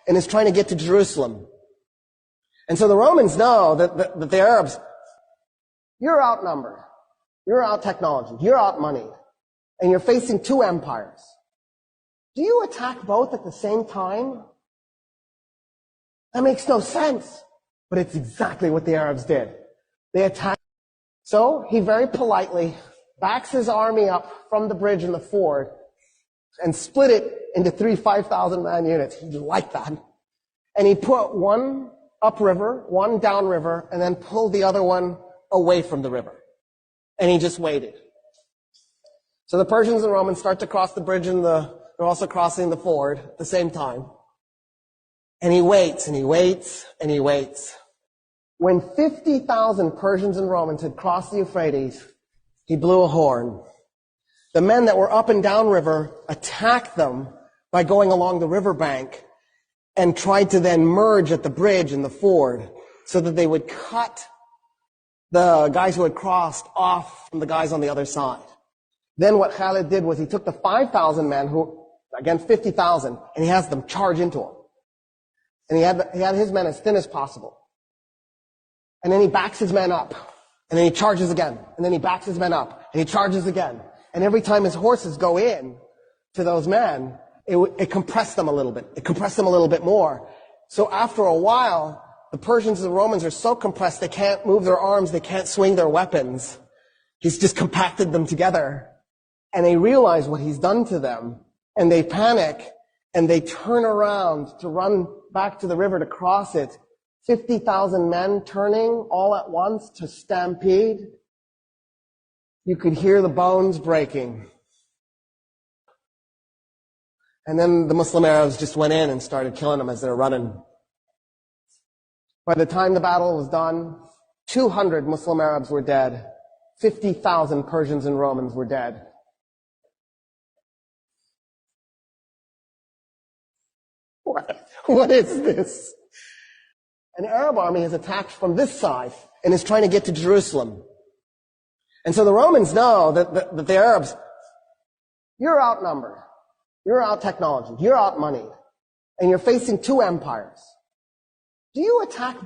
and is trying to get to Jerusalem. And so the Romans know that the Arabs, you're outnumbered, you're out technology, you're out money, and you're facing two empires. Do you attack both at the same time? That makes no sense. But it's exactly what the Arabs did. They attacked. So he very politely backs his army up from the bridge in the ford and split it into 3 5,000-man units. He liked that. And he put one upriver, one downriver, and then pulled the other one away from the river. And he just waited. So the Persians and Romans start to cross the bridge and they're also crossing the ford at the same time. And he waits, and he waits, and he waits. When 50,000 Persians and Romans had crossed the Euphrates, he blew a horn. The men that were up and down river attacked them by going along the riverbank and tried to then merge at the bridge and the ford so that they would cut the guys who had crossed off from the guys on the other side. Then what Khalid did was he took the 5,000 men who, against 50,000, and he has them charge into him. And he had his men as thin as possible. And then he backs his men up. And then he charges again. And then he backs his men up. And he charges again. And every time his horses go in to those men, it compressed them a little bit. It compressed them a little bit more. So after a while, the Persians and the Romans are so compressed they can't move their arms, they can't swing their weapons. He's just compacted them together. And they realize what he's done to them. And they panic. And they turn around to run back to the river to cross it. 50,000 men turning all at once to stampede. You could hear the bones breaking. And then the Muslim Arabs just went in and started killing them as they were running. By the time the battle was done, 200 Muslim Arabs were dead. 50,000 Persians and Romans were dead. What is this? An Arab army has attacked from this side and is trying to get to Jerusalem. And so the Romans know that the Arabs, you're outnumbered, you're out technology, you're out money, and you're facing two empires. Do you attack